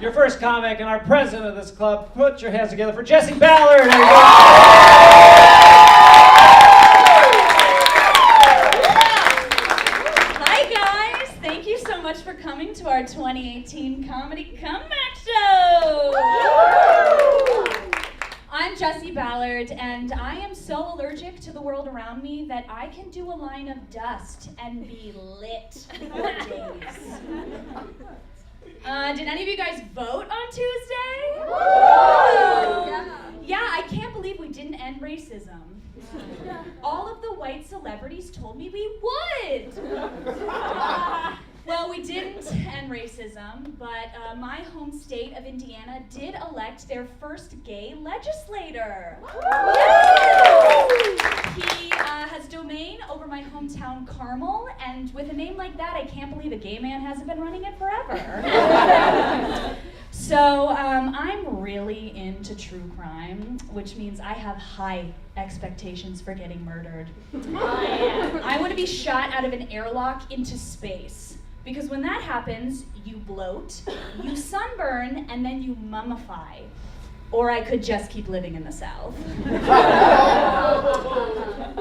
your first comic and our president of this club. Put your hands together for Jessie Ballard. Hi guys, thank you so much for coming to our 2018 Comedy Comeback Show. I'm Jessie Ballard, and I am so allergic to the world around me that I can do a line of dust and be lit for days. Did any of you guys vote on Tuesday? Yeah, I can't believe we didn't end racism. All of the white celebrities told me we would. Well, we didn't end racism, but my home state of Indiana did elect their first gay legislator. He has domain over my hometown Carmel, and with a name like that, I can't believe a gay man hasn't been running it forever. So I'm really into true crime, which means I have high expectations for getting murdered. I want to be shot out of an airlock into space. Because when that happens, you bloat, you sunburn, and then you mummify. Or I could just keep living in the South.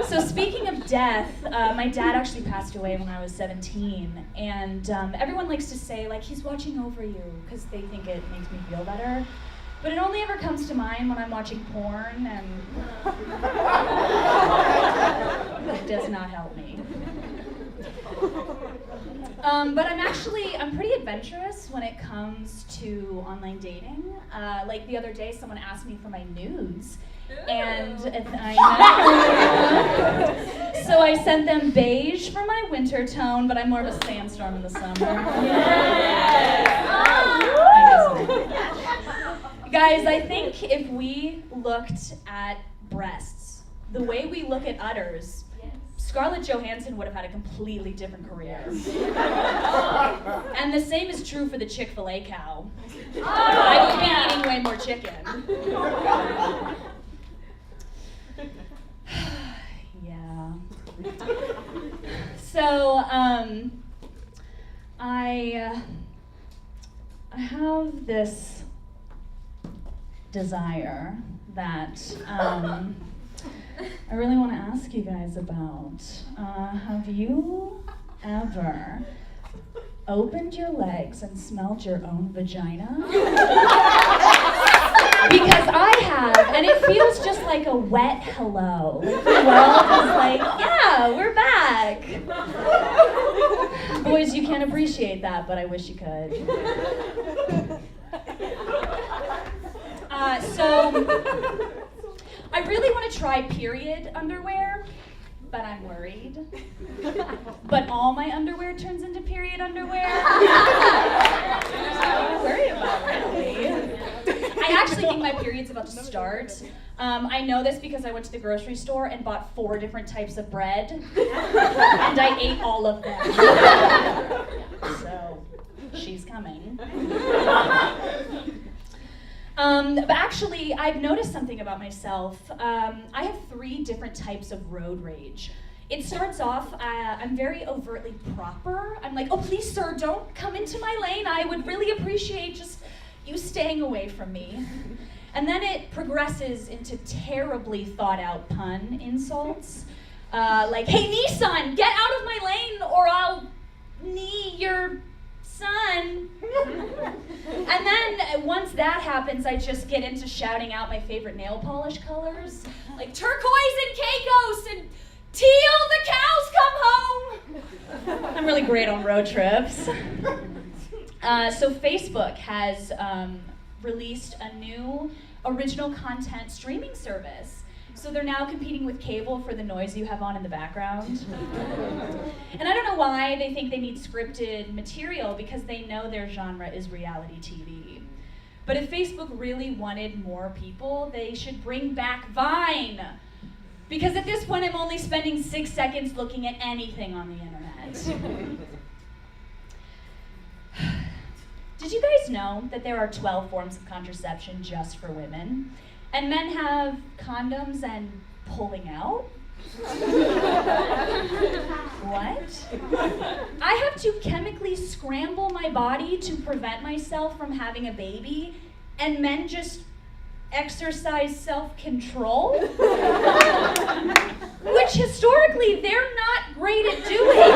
So speaking of death, my dad actually passed away when I was 17. And everyone likes to say, like, he's watching over you, because they think it makes me feel better. But it only ever comes to mind when I'm watching porn, and it does not help me. But I'm pretty adventurous when it comes to online dating. Like the other day, someone asked me for my nudes, and I know. So I sent them beige for my winter tone, but I'm more of a sandstorm in the summer. Guys, I think if we looked at breasts the way we look at udders, Scarlett Johansson would have had a completely different career. And the same is true for the Chick-fil-A cow. I would be eating way more chicken. Yeah. So, I have this desire that I really want to ask you guys about. Have you ever opened your legs and smelled your own vagina? Because I have, and it feels just like a wet hello. Like the world is like, yeah, we're back. Boys, you can't appreciate that, but I wish you could. So I really want to try period underwear, but I'm worried. But all my underwear turns into period underwear. I'm worried about really. I actually think my period's about to start. I know this because I went to the grocery store and bought 4 different types of bread, and I ate all of them. So, she's coming. But actually, I've noticed something about myself. I have 3 different types of road rage. It starts off, I'm very overtly proper. I'm like, oh, please, sir, don't come into my lane. I would really appreciate just you staying away from me. And then it progresses into terribly thought out pun insults. Like, hey, Nissan, get out of my lane or I'll knee your son. And then once that happens, I just get into shouting out my favorite nail polish colors, like turquoise and Caicos and teal, the cows come home. I'm really great on road trips. So Facebook has released a new original content streaming service. So they're now competing with cable for the noise you have on in the background. And I don't know why they think they need scripted material, because they know their genre is reality TV. But if Facebook really wanted more people, they should bring back Vine. Because at this point, I'm only spending 6 seconds looking at anything on the internet. Did you guys know that there are 12 forms of contraception just for women? And men have condoms and pulling out? What? I have to chemically scramble my body to prevent myself from having a baby, and men just exercise self-control? Which historically they're not great at doing.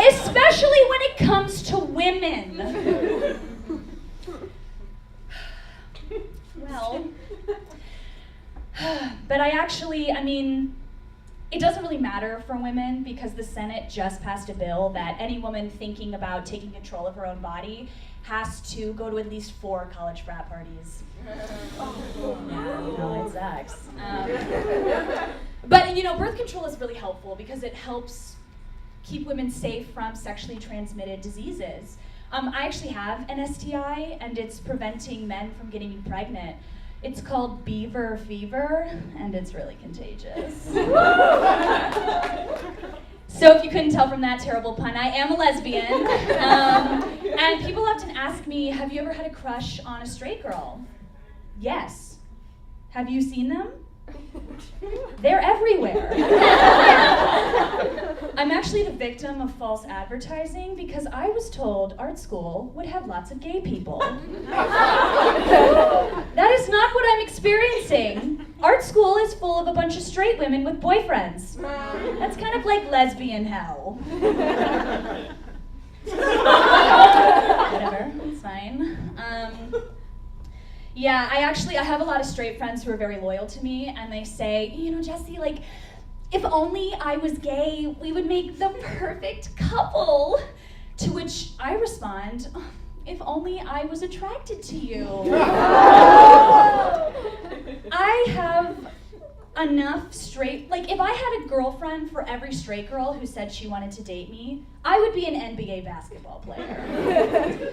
Especially when it comes to women. Well, but it doesn't really matter for women because the Senate just passed a bill that any woman thinking about taking control of her own body has to go to at least 4 college frat parties. Yeah, it sucks. But birth control is really helpful because it helps keep women safe from sexually transmitted diseases. I actually have an STI, and it's preventing men from getting me pregnant. It's called beaver fever, and it's really contagious. So if you couldn't tell from that terrible pun, I am a lesbian. And people often ask me, have you ever had a crush on a straight girl? Yes. Have you seen them? They're everywhere. I'm actually the victim of false advertising because I was told art school would have lots of gay people. That is not what I'm experiencing. Art school is full of a bunch of straight women with boyfriends. That's kind of like lesbian hell. Whatever, it's fine. Yeah, I have a lot of straight friends who are very loyal to me, and they say, Jessie, if only I was gay, we would make the perfect couple. To which I respond, if only I was attracted to you. I have enough straight, if I had a girlfriend for every straight girl who said she wanted to date me, I would be an NBA basketball player.